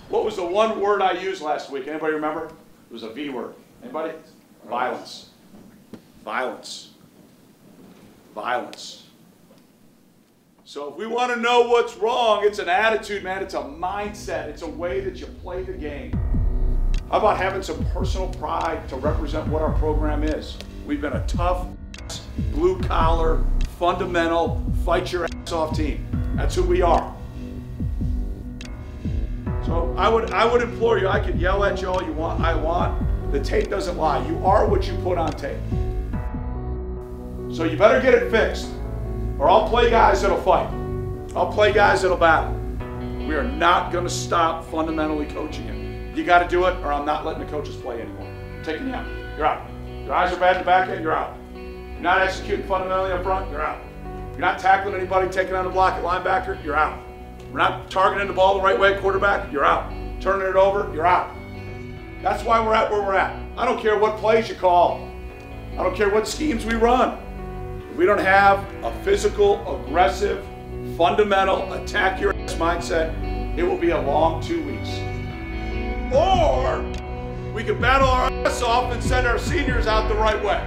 What was the one word I used last week? Anybody remember? It was a V word. Anybody? Violence. Violence. Violence. So if we want to know what's wrong, it's an attitude, man. It's a mindset. It's a way that you play the game. How about having some personal pride to represent what our program is? We've been a tough, blue-collar, fundamental, fight-your-ass-off team. That's who we are. So I would implore you, I could yell at you all you want, the tape doesn't lie. You are what you put on tape. So you better get it fixed, or I'll play guys that'll fight. I'll play guys that'll battle. We are not going to stop fundamentally coaching it. You got to do it, or I'm not letting the coaches play anymore. I'm taking you out. You're out. Your eyes are bad in the back end, you're out. You're not executing fundamentally up front, you're out. You're not tackling anybody, taking on the block at linebacker, you're out. We're not targeting the ball the right way at quarterback, you're out. Turning it over, you're out. That's why we're at where we're at. I don't care what plays you call. I don't care what schemes we run. If we don't have a physical, aggressive, fundamental, attack your ass mindset, it will be a long 2 weeks. Or we can battle our ass off and send our seniors out the right way.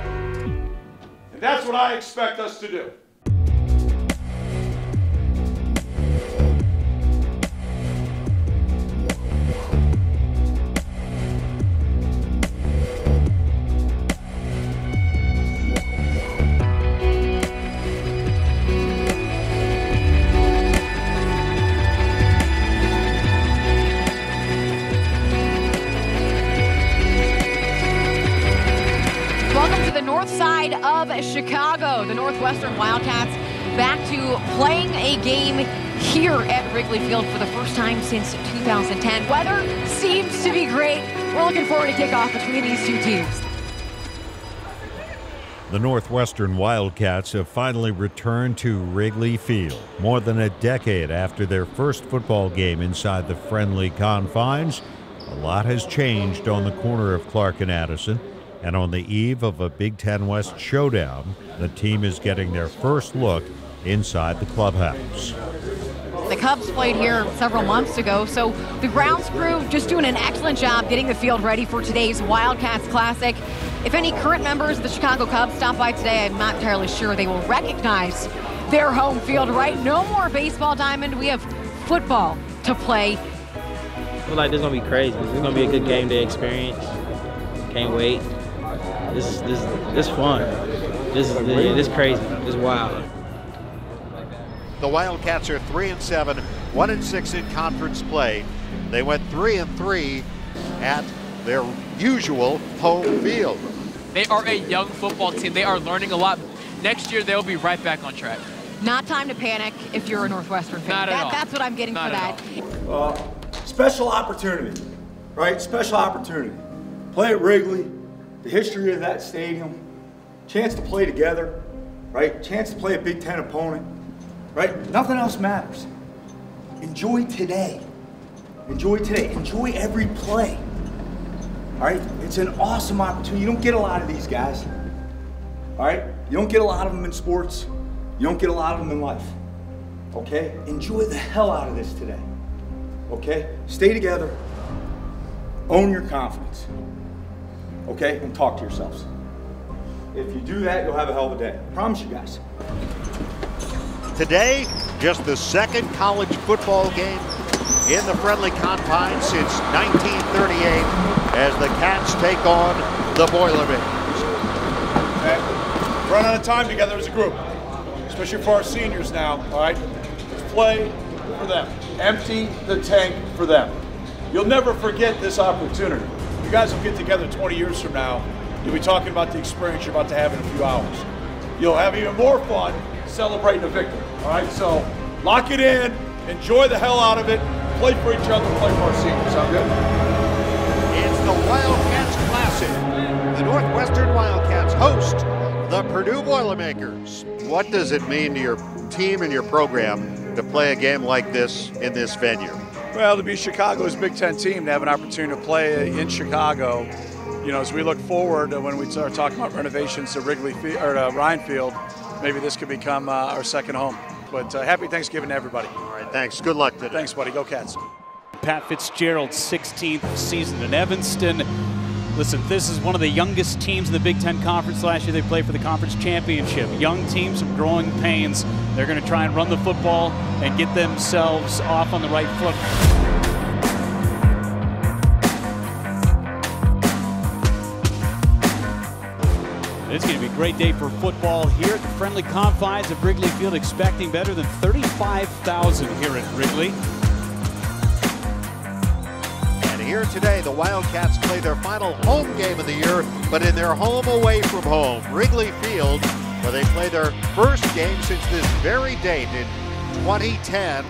And that's what I expect us to do. Of Chicago, the Northwestern Wildcats back to playing a game here at Wrigley Field for the first time since 2010. Weather seems to be great. We're looking forward to kickoff between these two teams. The Northwestern Wildcats have finally returned to Wrigley Field. More than a decade after their first football game inside the friendly confines, a lot has changed on the corner of Clark and Addison. And on the eve of a Big Ten West showdown, the team is getting their first look inside the clubhouse. The Cubs played here several months ago, so the grounds crew just doing an excellent job getting the field ready for today's Wildcats Classic. If any current members of the Chicago Cubs stop by today, I'm not entirely sure they will recognize their home field, right? No more baseball diamond. We have football to play. I feel like this is going to be crazy. This is going to be a good game day experience. Can't wait. This fun. This is crazy. This is wild. The Wildcats are 3-7, 1-6 in conference play. They went 3-3 at their usual home field. They are a young football team. They are learning a lot. Next year, they'll be right back on track. Not time to panic if you're a Northwestern fan. Not at all. That's what I'm getting for that. Special opportunity, right? Special opportunity. Play at Wrigley. The history of that stadium, chance to play together, right? Chance to play a Big Ten opponent, right? Nothing else matters. Enjoy today. Enjoy today. Enjoy every play, all right? It's an awesome opportunity. You don't get a lot of these guys, all right? You don't get a lot of them in sports. You don't get a lot of them in life, okay? Enjoy the hell out of this today, okay? Stay together. Own your confidence. Okay, and talk to yourselves. If you do that, you'll have a hell of a day. I promise you guys. Today, just the second college football game in the friendly confines since 1938 as the Cats take on the Boilermakers. Okay. Run out of time together as a group, especially for our seniors now, all right? Let's play for them. Empty the tank for them. You'll never forget this opportunity. You guys will get together 20 years from now. You'll be talking about the experience you're about to have in a few hours. You'll have even more fun celebrating a victory. All right, so lock it in, enjoy the hell out of it, play for each other, play for our seniors. Sound good? It's the Wildcats Classic. The Northwestern Wildcats host the Purdue Boilermakers. What does it mean to your team and your program to play a game like this in this venue? Well, to be Chicago's Big Ten team, to have an opportunity to play in Chicago, you know, as we look forward when we start talking about renovations to Wrigley Field or to Ryan Field, maybe this could become our second home. But happy Thanksgiving to everybody. All right, thanks. Good luck today. Thanks, buddy. Go Cats. Pat Fitzgerald's 16th season in Evanston. Listen, this is one of the youngest teams in the Big Ten Conference last year. They played for the conference championship. Young teams, some growing pains. They're going to try and run the football and get themselves off on the right foot. It's going to be a great day for football here at the friendly confines of Wrigley Field, expecting better than 35,000 here at Wrigley. Here today, the Wildcats play their final home game of the year, but in their home away from home, Wrigley Field, where they play their first game since this very date in 2010.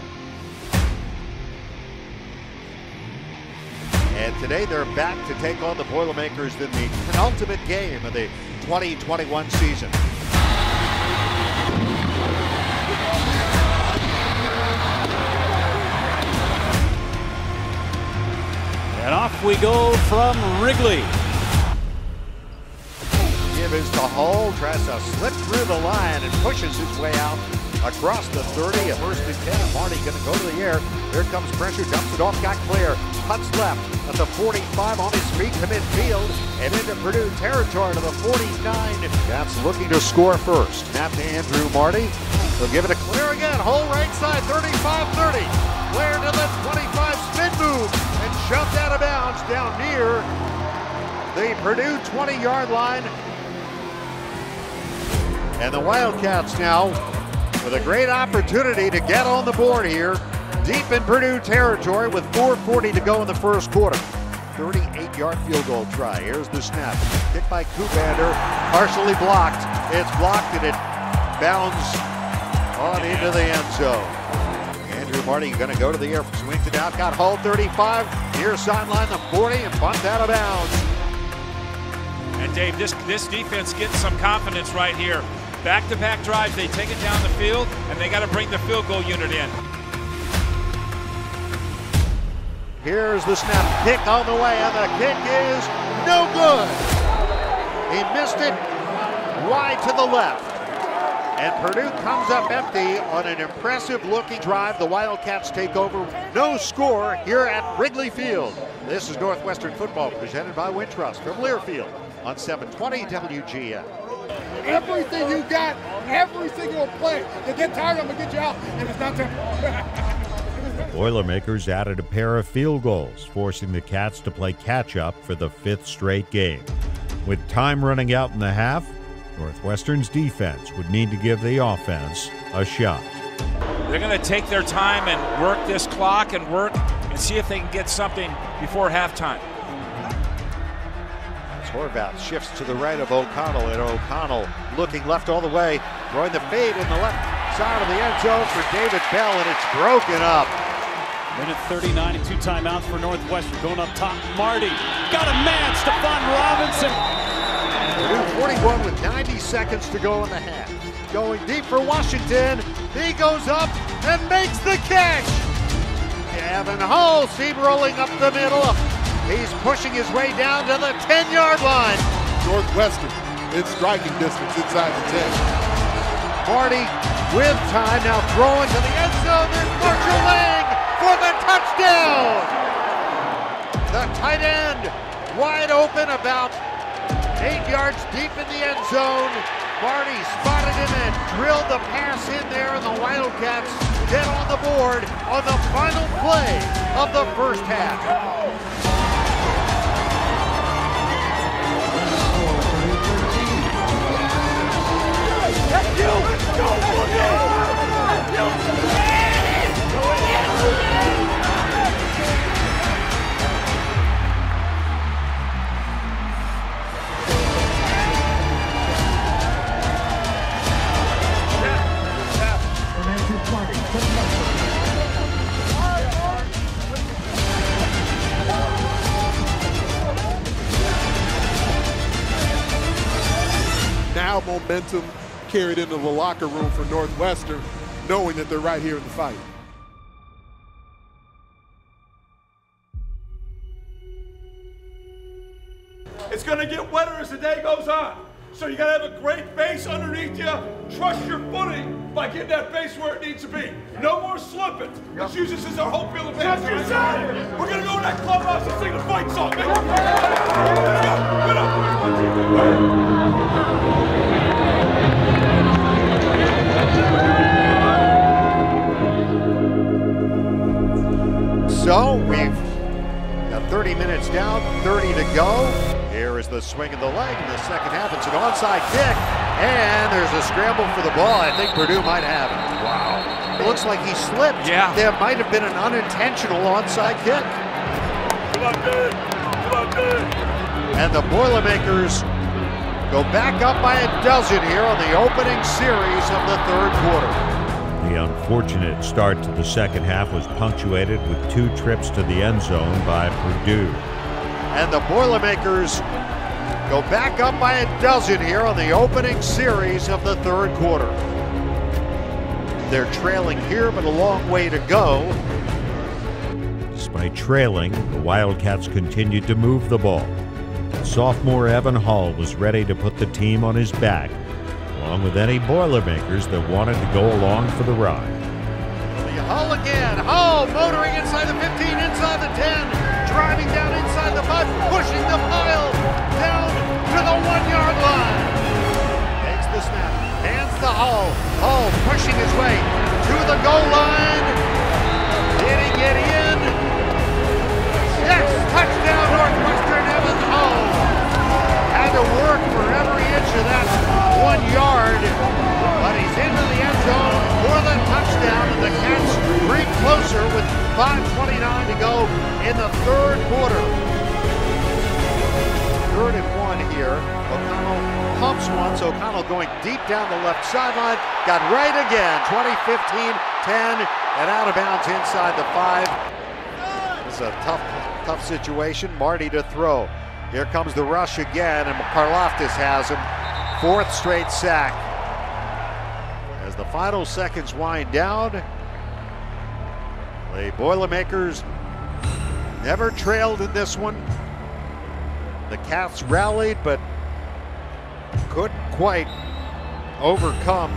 And today they're back to take on the Boilermakers in the penultimate game of the 2021 season. And off we go from Wrigley. Give is to Hull, tries to slip through the line and pushes his way out across the 30. At first and 10, and Marty going to go to the air. Here comes pressure, dumps it off, got clear. Cuts left at the 45, on his feet to midfield and into Purdue territory to the 49. That's looking to score first. Snap to Andrew Marty. He'll give it a clear again. Hull right side, 35-30. Clear to the 25, spin move, and shoved out of bounds down near the Purdue 20-yard line. And the Wildcats now with a great opportunity to get on the board here, deep in Purdue territory with 4:40 to go in the first quarter. 38-yard field goal try. Here's the snap. Kick by Kubander, partially blocked. It's blocked and it bounds on into the end zone. Andrew Marty going to go to the air, swings it out, got Hull 35, near sideline the 40, and bumped out of bounds. And Dave, this defense gets some confidence right here. Back-to-back drives, they take it down the field, and they got to bring the field goal unit in. Here's the snap, kick on the way, and the kick is no good. He missed it wide to the left. And Purdue comes up empty on an impressive-looking drive. The Wildcats take over. No score here at Wrigley Field. This is Northwestern football presented by Wintrust from Learfield on 720 WGN. Everything you got, every single play. You get tired, I'm going to get you out, and it's not time. Boilermakers added a pair of field goals, forcing the Cats to play catch-up for the 5th straight game. With time running out in the half, Northwestern's defense would need to give the offense a shot. They're going to take their time and work this clock and work and see if they can get something before halftime. Horvath shifts to the right of O'Connell, and O'Connell looking left all the way, throwing the fade in the left side of the end zone for David Bell, and it's broken up. Minute 39 and 2 timeouts for Northwestern. Going up top, Marty. Got a man, Stephon Robinson. Purdue 41 with 90 seconds to go in the half. Going deep for Washington. He goes up and makes the catch. Gavin Hull, seam rolling up the middle. He's pushing his way down to the 10-yard line. Northwestern in striking distance inside the 10. Marty with time, now throwing to the end zone. There's Marshall Lang for the touchdown. The tight end wide open, about 8 yards deep in the end zone. Marty spotted him and drilled the pass in there, and the Wildcats get on the board on the final play of the first half. Let's go, Now momentum carried into the locker room for Northwestern, knowing that they're right here in the fight. It's going to get wetter as the day goes on. So you got to have a great base underneath you. Trust your footing. by getting that base where it needs to be. No more slipping. Let's use this as our home field advantage. We're going to go in that clubhouse and sing the fight song. Let's go. Get up. So we've got 30 minutes down, 30 to go. Here is the swing of the leg in the second half. It's an onside kick, and there's a scramble for the ball. I think Purdue might have it. Wow. It looks like he slipped. Yeah. There might have been an unintentional onside kick. Come on, good. Come on, good. And the Boilermakers go back up by a dozen here on the opening series of the third quarter. The unfortunate start to the second half was punctuated with 2 trips to the end zone by Purdue. And the Boilermakers go back up by a dozen here on the opening series of the third quarter. They're trailing here, but a long way to go. Despite trailing, the Wildcats continued to move the ball. Sophomore Evan Hall was ready to put the team on his back, along with any Boilermakers that wanted to go along for the ride. Hull again. Hull motoring inside the 15, inside the 10, driving down inside the mud, pushing the pile down to the 1-yard line. Takes the snap, hands to Hull. Hull pushing his way to the goal line. Did he get in? Yes, touchdown Northwestern, Evan Hull. Had to work for every inch of that 1 yard, but he's into the end zone for the touchdown, and the Cats creep closer with 5:29 to go in the third quarter. 3rd and 1 here. O'Connell pumps once. O'Connell going deep down the left sideline. Got right again. 20-15, 10, and out of bounds inside the 5. This is a tough situation. Marty to throw. Here comes the rush again, and Karlaftis has him. 4th straight sack. As the final seconds wind down, the Boilermakers never trailed in this one. The Cats rallied, but couldn't quite overcome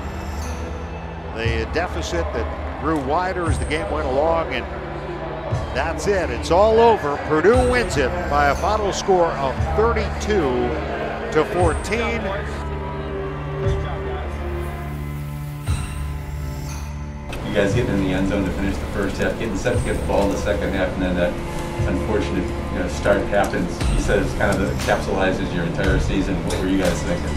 the deficit that grew wider as the game went along, and that's it. It's all over. Purdue wins it by a final score of 32-14. You guys getting in the end zone to finish the first half, getting set to get the ball in the second half, and then that unfortunate start happens. You said it's kind of encapsulates your entire season. What were you guys thinking?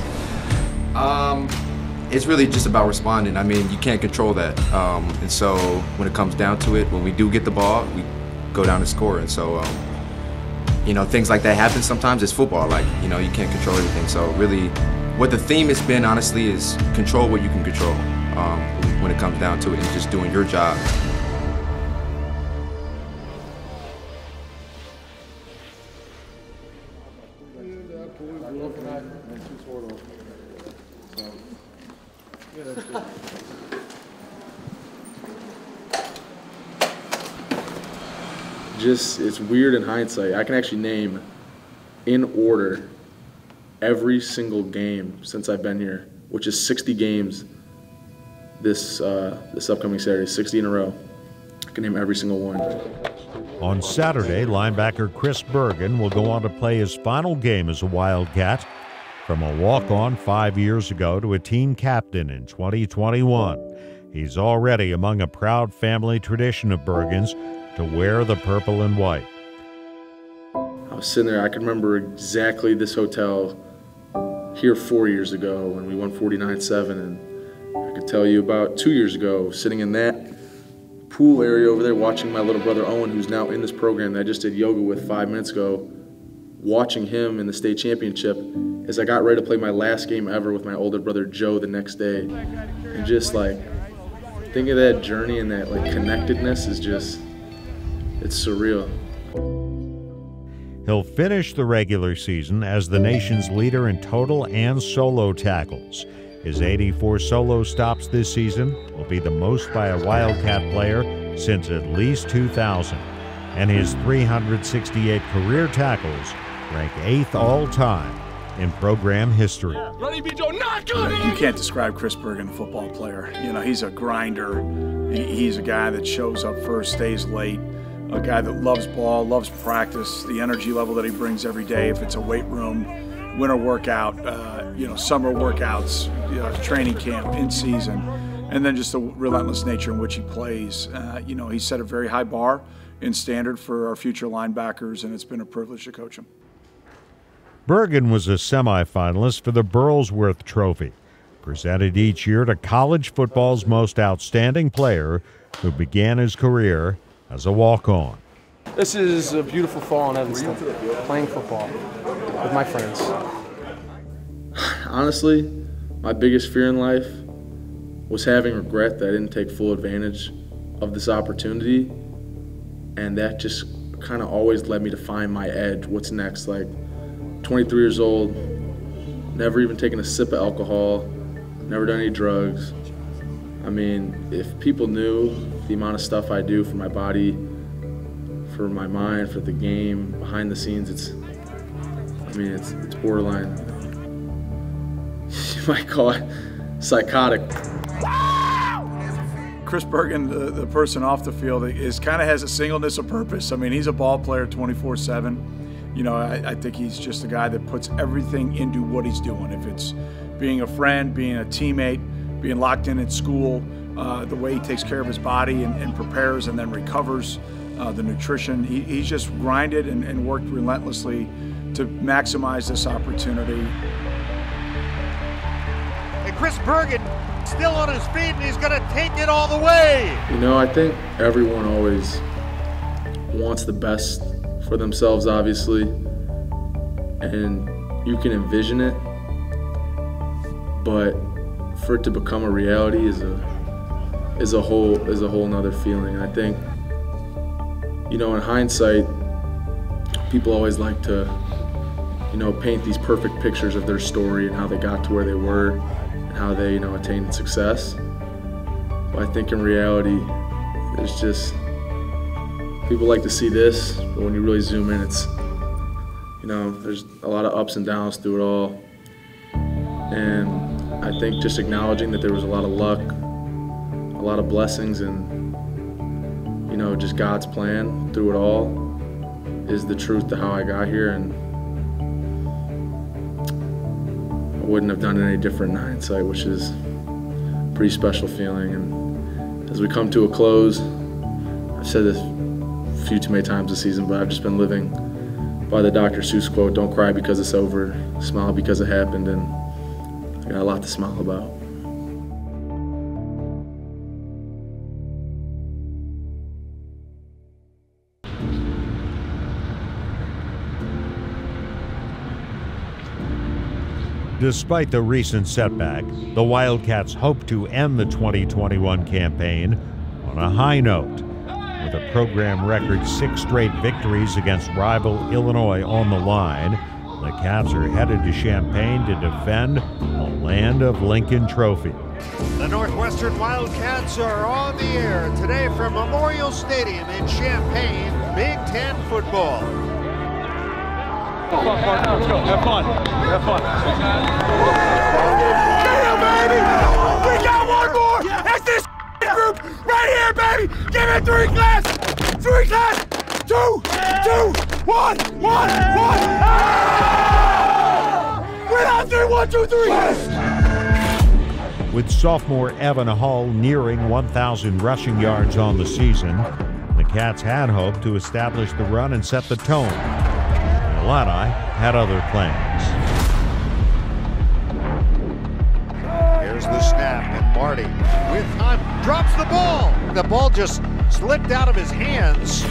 It's really just about responding. I mean, you can't control that. And so when it comes down to it, when we do get the ball, we go down and score. And so, things like that happen sometimes. It's football. Like, you can't control everything. So really, what the theme has been, honestly, is control what you can control when it comes down to it, and just doing your job. It's weird in hindsight. I can actually name in order every single game since I've been here, which is 60 games this upcoming Saturday, 60 in a row. I can name every single one. On Saturday, linebacker Chris Bergin will go on to play his final game as a Wildcat, from a walk-on 5 years ago to a team captain in 2021. He's already among a proud family tradition of Bergen's to wear the purple and white. I was sitting there, I can remember exactly this hotel here 4 years ago when we won 49-7, and I could tell you about 2 years ago, sitting in that pool area over there watching my little brother Owen, who's now in this program that I just did yoga with 5 minutes ago, watching him in the state championship as I got ready to play my last game ever with my older brother Joe the next day. And just think of that journey and that connectedness is just, it's surreal. He'll finish the regular season as the nation's leader in total and solo tackles. His 84 solo stops this season will be the most by a Wildcat player since at least 2000. And his 368 career tackles rank 8th all-time in program history. You can't describe Chris Bergin, a football player. You know, he's a grinder. He's a guy that shows up first, stays late, a guy that loves ball, loves practice, the energy level that he brings every day, if it's a weight room, winter workout, summer workouts, training camp, in season, and then just the relentless nature in which he plays. He set a very high bar in standard for our future linebackers, and it's been a privilege to coach him. Bergen was a semifinalist for the Burlsworth Trophy, presented each year to college football's most outstanding player who began his career as a walk-on. This is a beautiful fall in Evanston, playing football with my friends. Honestly, my biggest fear in life was having regret that I didn't take full advantage of this opportunity, and that just kind of always led me to find my edge. What's next? Like, 23 years old, never even taken a sip of alcohol, never done any drugs. I mean, if people knew the amount of stuff I do for my body, for my mind, for the game, behind the scenes, it's borderline. You might call it psychotic. Chris Bergin, the person off the field, has a singleness of purpose. I mean, he's a ball player 24/7. I think he's just a guy that puts everything into what he's doing. If it's being a friend, being a teammate, being locked in at school, the way he takes care of his body and prepares and then recovers, the nutrition. He's just grinded and worked relentlessly to maximize this opportunity. And Chris Bergin still on his feet, and he's going to take it all the way. I think everyone always wants the best for themselves, obviously, and you can envision it, but for it to become a reality is a whole nother feeling. I think, in hindsight, people always like to, paint these perfect pictures of their story and how they got to where they were and how they, attained success. But I think in reality, there's just, people like to see this, but when you really zoom in, it's, there's a lot of ups and downs through it all. And I think just acknowledging that there was a lot of luck, a lot of blessings, and, just God's plan through it all is the truth to how I got here. And I wouldn't have done it any different in hindsight, which is a pretty special feeling. And as we come to a close, I've said this a few too many times this season, but I've just been living by the Dr. Seuss quote, "Don't cry because it's over, smile because it happened," and I got a lot to smile about. Despite the recent setback, the Wildcats hope to end the 2021 campaign on a high note. With a program record 6 straight victories against rival Illinois on the line, the Cats are headed to Champaign to defend the Land of Lincoln Trophy. The Northwestern Wildcats are on the air today from Memorial Stadium in Champaign, Big Ten football. Have fun, partner. Let's go. Have fun. Have fun. Yeah, baby! We got one more! It's this group right here, baby! Give it 3 class! 3 class! 2, 1, 1! We're on 3, 1, 2, 3! With sophomore Evan Hull nearing 1,000 rushing yards on the season, the Cats had hoped to establish the run and set the tone. The Illini had other plans. Here's the snap, and Marty, with time, drops the ball. The ball just slipped out of his hands.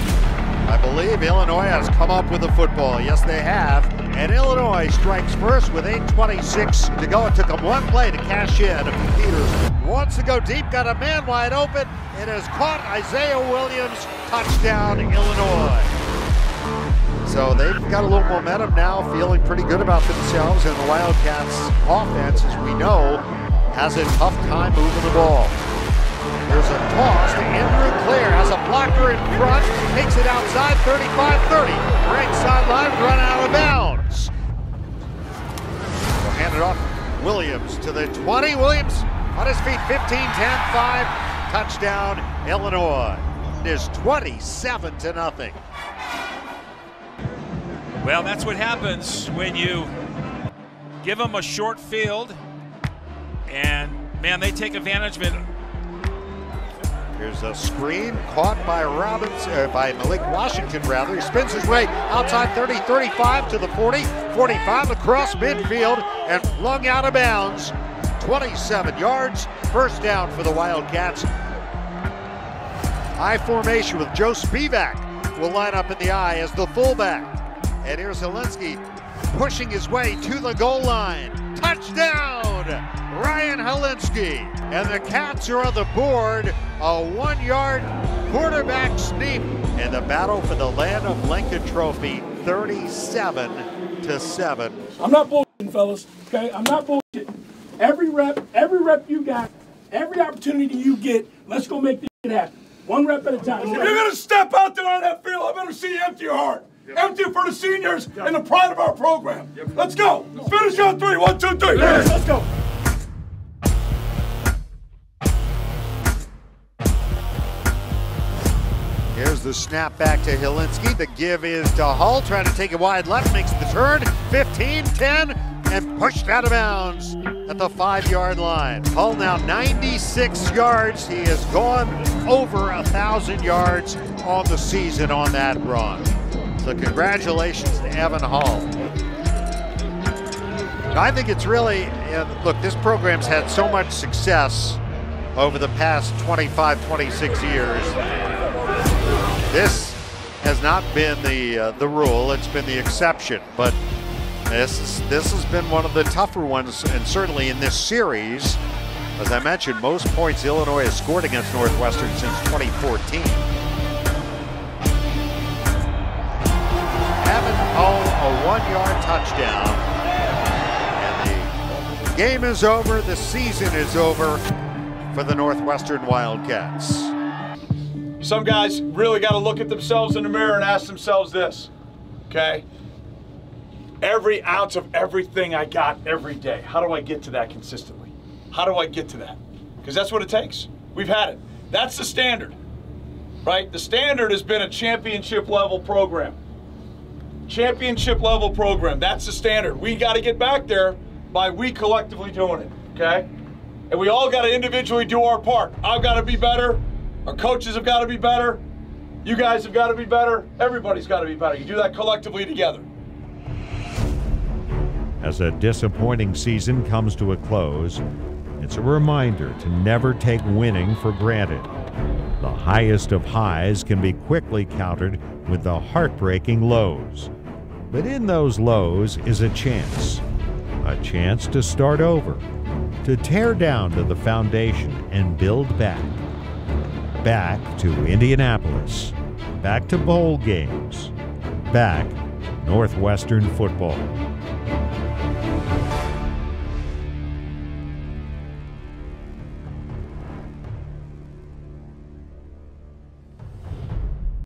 I believe Illinois has come up with the football. Yes, they have. And Illinois strikes first with 8:26 to go. It took them 1 play to cash in. Peters wants to go deep, got a man wide open. It has caught Isaiah Williams. Touchdown, Illinois. So they've got a little momentum now, feeling pretty good about themselves. And the Wildcats offense, as we know, has a tough time moving the ball. There's a toss to Andrew Clare, has a blocker in front, takes it outside, 35-30. Right sideline, run out of bounds. it off. Williams to the 20. Williams on his feet, 15, 10, 5. Touchdown, Illinois. It is 27-0. Well, that's what happens when you give them a short field, and man, they take advantage of it. Here's a screen caught by by Malik Washington, rather. He spins his way outside 30, 35 to the 40, 45 across midfield and flung out of bounds. 27 yards, first down for the Wildcats. I formation with Joe Spivak will line up in the I as the fullback. And here's Helinski pushing his way to the goal line. Touchdown, Ryan Helinski. And the Cats are on the board. A 1-yard quarterback sneak in the battle for the Land of Lincoln Trophy, 37-7. I'm not bullshitting, fellas, okay? I'm not bullshitting. Every rep you got, every opportunity you get, let's go make this shit happen. One rep at a time. If you're going to step out there on that field, I better see you empty your heart. Empty it for the seniors and the pride of our program. Let's go. Finish on 3. 1, 2, 3. Let's go. Here's the snap back to Helinski. The give is to Hull, trying to take it wide left, makes the turn. 15, 10, and pushed out of bounds at the 5-yard line. Hull now 96 yards. He has gone over 1,000 yards on the season on that run. So congratulations to Evan Hull. I think it's really, look, this program's had so much success over the past 25, 26 years. This has not been the rule, it's been the exception, but this has been one of the tougher ones, and certainly in this series. As I mentioned, most points Illinois has scored against Northwestern since 2014. Evan Hull, a 1-yard touchdown. And the game is over, the season is over for the Northwestern Wildcats. Some guys really got to look at themselves in the mirror and ask themselves this, okay? Every ounce of everything I got every day, how do I get to that consistently? How do I get to that? Because that's what it takes. We've had it. That's the standard, right? The standard has been a championship level program. Championship level program, that's the standard. We got to get back there by we collectively doing it, okay? And we all got to individually do our part. I've got to be better. Our coaches have got to be better. You guys have got to be better. Everybody's got to be better. You do that collectively together. As a disappointing season comes to a close, it's a reminder to never take winning for granted. The highest of highs can be quickly countered with the heartbreaking lows. But in those lows is a chance to start over, to tear down to the foundation and build back. Back to Indianapolis, back to bowl games, back Northwestern football.